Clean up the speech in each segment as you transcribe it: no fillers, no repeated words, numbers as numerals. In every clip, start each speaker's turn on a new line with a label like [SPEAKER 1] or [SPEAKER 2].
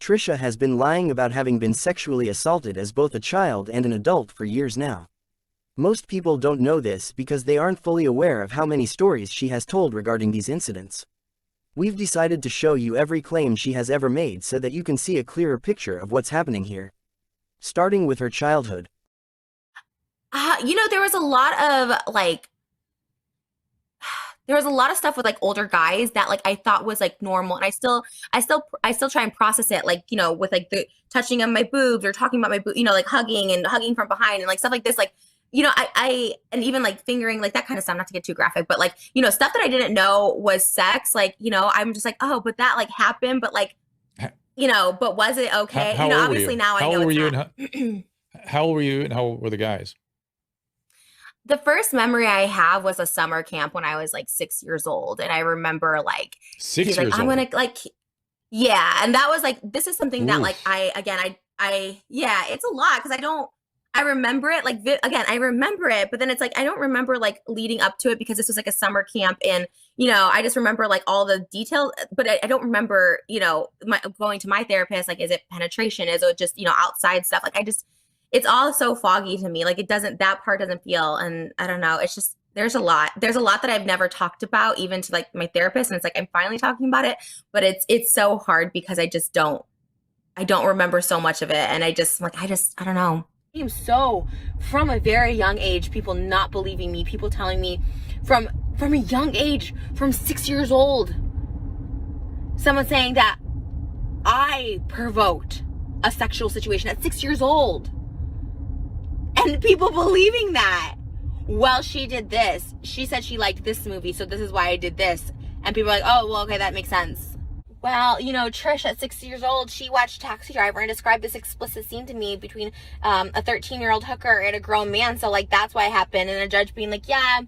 [SPEAKER 1] Trisha has been lying about having been sexually assaulted as both a child and an adult for years now. Most people don't know this because they aren't fully aware of how many stories she has told regarding these incidents. We've decided to show you every claim she has ever made so that you can see a clearer picture of what's happening here. Starting with her childhood.
[SPEAKER 2] There was a lot of there was a lot of stuff with like older guys that like I thought was like normal, and I still try and process it, like, with like the touching of my boobs or talking about my boob, like hugging from behind and like stuff like this, like, I and even like fingering, like that kind of stuff, not to get too graphic, but like, stuff that I didn't know was sex, like, I'm just like, oh, but that like happened, but like, but was it okay?
[SPEAKER 3] How old
[SPEAKER 2] Obviously
[SPEAKER 3] were you?
[SPEAKER 2] now I know it's not.
[SPEAKER 3] How old were you and how old were the guys?
[SPEAKER 2] The first memory I have was a summer camp when I was like 6 years old. And I remember like,
[SPEAKER 3] 6
[SPEAKER 2] he's
[SPEAKER 3] years
[SPEAKER 2] like,
[SPEAKER 3] old.
[SPEAKER 2] I'm going to like, yeah. And that was like, this is something that like, yeah, it's a lot. Cause I remember it like, I remember it, but then it's like, I don't remember like leading up to it because this was like a summer camp. And, I just remember like all the details, but I don't remember, going to my therapist. Like, is it penetration? Is it just, outside stuff? Like, it's all so foggy to me. Like that part doesn't feel, and I don't know. It's just, there's a lot that I've never talked about even to like my therapist. And it's like, I'm finally talking about it, but it's so hard because I don't remember so much of it. And I don't know. So from a very young age, people not believing me, people telling me from a young age, from 6 years old, someone saying that I provoked a sexual situation at 6 years old. And people believing that. Well, she did this. She said she liked this movie, so this is why I did this. And people are like, oh, well, okay, that makes sense. Well, Trish at 6 years old, she watched Taxi Driver and described this explicit scene to me between a 13-year-old hooker and a grown man. So, like, that's why it happened. And a judge being like, yeah,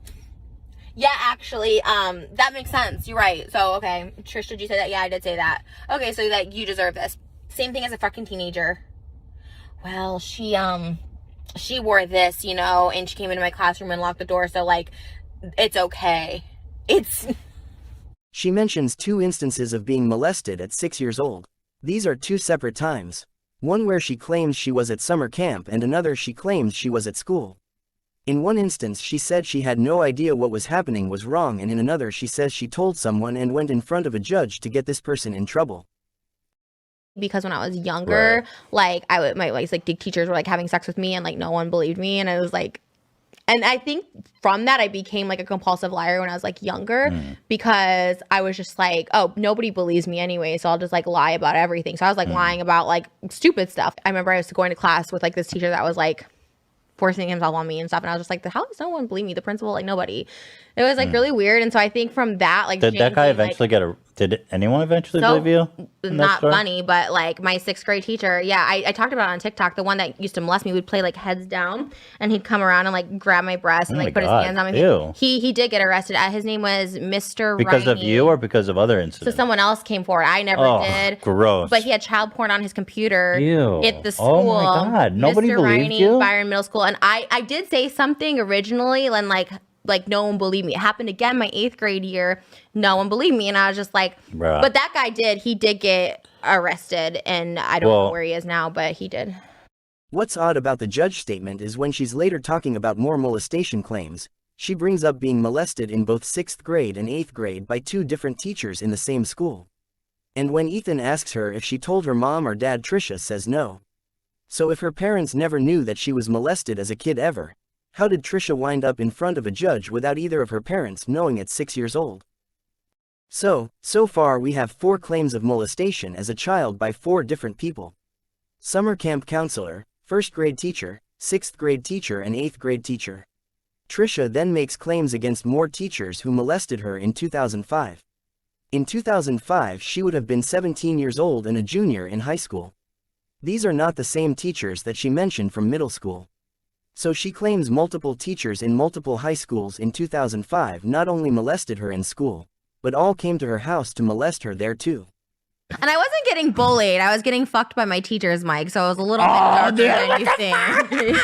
[SPEAKER 2] actually, that makes sense. You're right. So, okay, Trish, did you say that? Yeah, I did say that. Okay, so, like, you deserve this. Same thing as a fucking teenager. Well, she wore this, and she came into my classroom and locked the door. So, like, it's okay.
[SPEAKER 1] She mentions 2 instances of being molested at 6 years old. These are 2 separate times. One where she claims she was at summer camp and another she claims she was at school. In one instance she said she had no idea what was happening was wrong, and in another she says she told someone and went in front of a judge to get this person in trouble.
[SPEAKER 4] Because when I was younger, like my teachers were like having sex with me and like no one believed me, and I was like, and I think from that I became like a compulsive liar when I was like younger, because I was just like, oh, nobody believes me anyway, so I'll just like lie about everything. So I was like lying about like stupid stuff. I remember I was going to class with like this teacher that was like forcing himself on me and stuff, and I was just like, how does no one believe me? The principal, like nobody. It was like really weird. And so I think from that, like,
[SPEAKER 5] did that guy eventually did anyone eventually believe you?
[SPEAKER 4] Not funny, but like my 6th grade teacher, I talked about it on TikTok. The one that used to molest me would play like heads down, and he'd come around and like grab my breast and like put his hands on my face. He did get arrested. His name was Mr.
[SPEAKER 5] Because
[SPEAKER 4] Riney.
[SPEAKER 5] of you or because of other incidents?
[SPEAKER 4] So someone else came forward. I never did.
[SPEAKER 5] Gross.
[SPEAKER 4] But he had child porn on his computer at the
[SPEAKER 5] Oh
[SPEAKER 4] school.
[SPEAKER 5] my God. Nobody
[SPEAKER 4] Mr.
[SPEAKER 5] believed
[SPEAKER 4] Riney,
[SPEAKER 5] you?
[SPEAKER 4] Byron Middle School. And I did say something originally, and like no one believed me. It happened again my 8th grade year. No one believed me, and I was just like, but that guy he did get arrested, and I don't know where he is now, but he did.
[SPEAKER 1] What's odd about the judge statement is when she's later talking about more molestation claims, she brings up being molested in both 6th grade and 8th grade by 2 different teachers in the same school. And when Ethan asks her if she told her mom or dad, Trisha says no. So if her parents never knew that she was molested as a kid ever, how did Trisha wind up in front of a judge without either of her parents knowing at 6 years old? So far we have 4 claims of molestation as a child by 4 different people. Summer camp counselor, 1st grade teacher, 6th grade teacher and 8th grade teacher. Trisha then makes claims against more teachers who molested her in 2005. In 2005 she would have been 17 years old and a junior in high school. These are not the same teachers that she mentioned from middle school. So she claims multiple teachers in multiple high schools in 2005 not only molested her in school, but all came to her house to molest her there too.
[SPEAKER 4] And I wasn't getting bullied. I was getting fucked by my teachers, Mike. So it was a little bit darker than you think.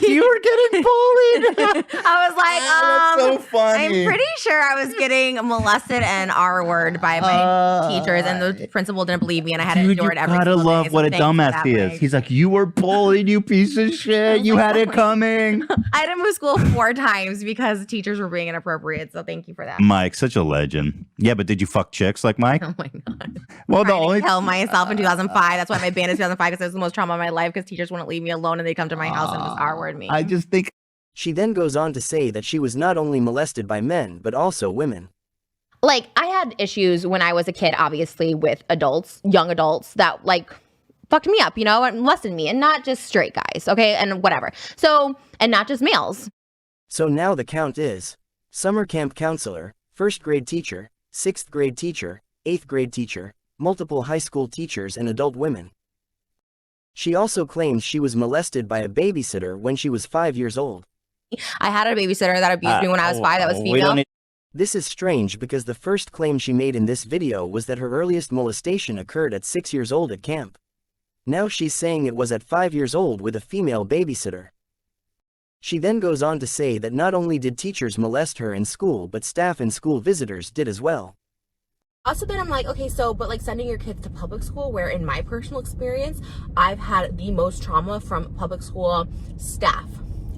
[SPEAKER 5] You were getting bullied.
[SPEAKER 4] I was like,
[SPEAKER 5] That's so funny.
[SPEAKER 4] I'm pretty sure I was getting molested and R-word by my teachers, and the principal didn't believe me, and I had to endure it every
[SPEAKER 5] gotta
[SPEAKER 4] single
[SPEAKER 5] love
[SPEAKER 4] day.
[SPEAKER 5] what
[SPEAKER 4] So
[SPEAKER 5] a
[SPEAKER 4] thanks for
[SPEAKER 5] dumbass
[SPEAKER 4] that,
[SPEAKER 5] he is.
[SPEAKER 4] Mike.
[SPEAKER 5] He's like, you were bullied, you piece of shit. You had it coming.
[SPEAKER 4] I had to move school 4 times because teachers were being inappropriate. So thank you for that.
[SPEAKER 5] Mike, such a legend. Yeah, but did you fuck chicks like Mike?
[SPEAKER 4] Oh my god.
[SPEAKER 5] Well, the
[SPEAKER 4] Trying to
[SPEAKER 5] only
[SPEAKER 4] kill myself in 2005. That's why my band is 2005, because it was the most trauma of my life, because teachers wouldn't leave me alone and they'd come to my house and just R-word me.
[SPEAKER 5] I just think
[SPEAKER 1] She then goes on to say that she was not only molested by men, but also women.
[SPEAKER 4] Like, I had issues when I was a kid, obviously, with adults, young adults that like fucked me up, you know, and molested me, and not just straight guys, okay, and whatever. So, and not just males.
[SPEAKER 1] So now the count is summer camp counselor, 1st grade teacher, 6th grade teacher, 8th grade teacher, multiple high school teachers, and adult women. She also claims she was molested by a babysitter when she was 5 years old.
[SPEAKER 4] I had a babysitter that abused me when I was 5 that was
[SPEAKER 5] we
[SPEAKER 4] female.
[SPEAKER 5] don't need-
[SPEAKER 1] This is strange because the first claim she made in this video was that her earliest molestation occurred at 6 years old at camp. Now she's saying it was at 5 years old with a female babysitter. She then goes on to say that not only did teachers molest her in school, but staff and school visitors did as well.
[SPEAKER 2] Also, then I'm like, okay, so, but like sending your kids to public school, where in my personal experience, I've had the most trauma from public school staff,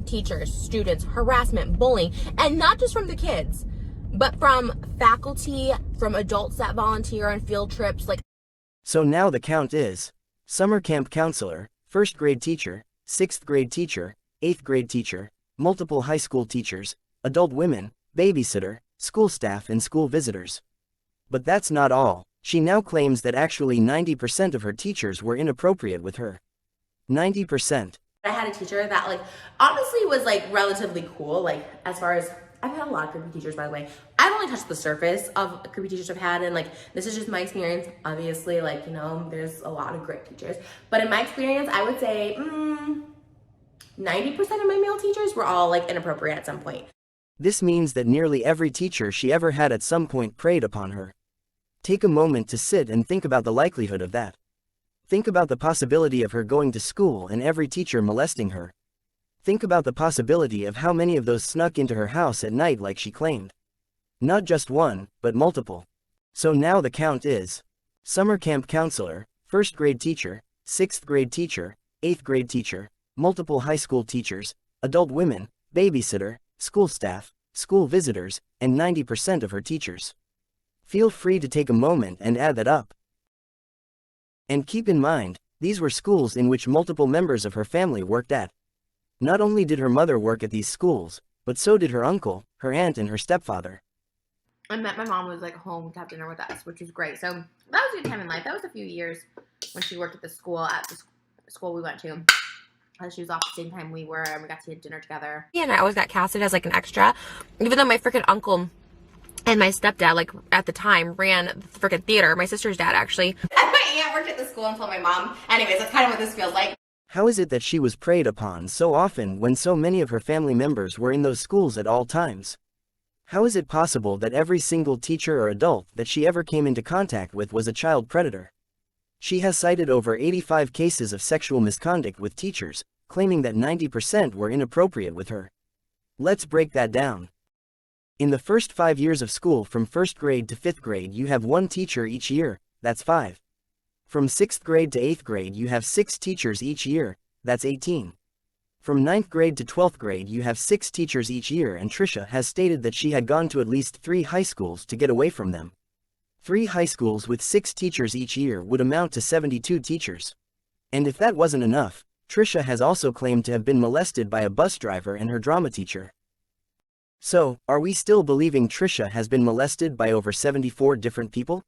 [SPEAKER 2] teachers, students, harassment, bullying, and not just from the kids, but from faculty, from adults that volunteer on field trips. Like,
[SPEAKER 1] So now the count is summer camp counselor, 1st grade teacher, 6th grade teacher, 8th grade teacher, multiple high school teachers, adult women, babysitter, school staff, and school visitors. But that's not all. She now claims that actually 90% of her teachers were inappropriate with her. 90%.
[SPEAKER 2] I had a teacher that like honestly was like relatively cool, like as far as I've had a lot of creepy teachers, by the way. I've only touched the surface of creepy teachers I've had, and like this is just my experience. Obviously, like, you know, there's a lot of great teachers, but in my experience, I would say 90% of my male teachers were all like inappropriate at some point.
[SPEAKER 1] This means that nearly every teacher she ever had at some point preyed upon her. Take a moment to sit and think about the likelihood of that. Think about the possibility of her going to school and every teacher molesting her. Think about the possibility of how many of those snuck into her house at night like she claimed. Not just one, but multiple. So now the count is summer camp counselor, 1st grade teacher, 6th grade teacher, 8th grade teacher, multiple high school teachers, adult women, babysitter, school staff, school visitors, and 90% of her teachers. Feel free to take a moment and add that up. And keep in mind, these were schools in which multiple members of her family worked at. Not only did her mother work at these schools, but so did her uncle, her aunt, and her stepfather.
[SPEAKER 2] I met my mom was like home to have dinner with us, which was great. So that was a good time in life. That was a few years when she worked at the school we went to. She was off the same time we were, and we got to eat dinner together. Yeah, and I always got casted as like an extra, even though my freaking uncle and my stepdad, like at the time, ran the freaking theater. My sister's dad, actually. And my aunt worked at the school and told my mom. Anyways, that's kind of what this feels like.
[SPEAKER 1] How is it that she was preyed upon so often when so many of her family members were in those schools at all times? How is it possible that every single teacher or adult that she ever came into contact with was a child predator? She has cited over 85 cases of sexual misconduct with teachers, claiming that 90% were inappropriate with her. Let's break that down. In the first 5 years of school, from 1st grade to 5th grade, you have 1 teacher each year, that's 5. From 6th grade to 8th grade, you have 6 teachers each year, that's 18. From 9th grade to 12th grade, you have 6 teachers each year, and Trisha has stated that she had gone to at least 3 high schools to get away from them. 3 high schools with 6 teachers each year would amount to 72 teachers. And if that wasn't enough, Trisha has also claimed to have been molested by a bus driver and her drama teacher. So, are we still believing Trisha has been molested by over 74 different people?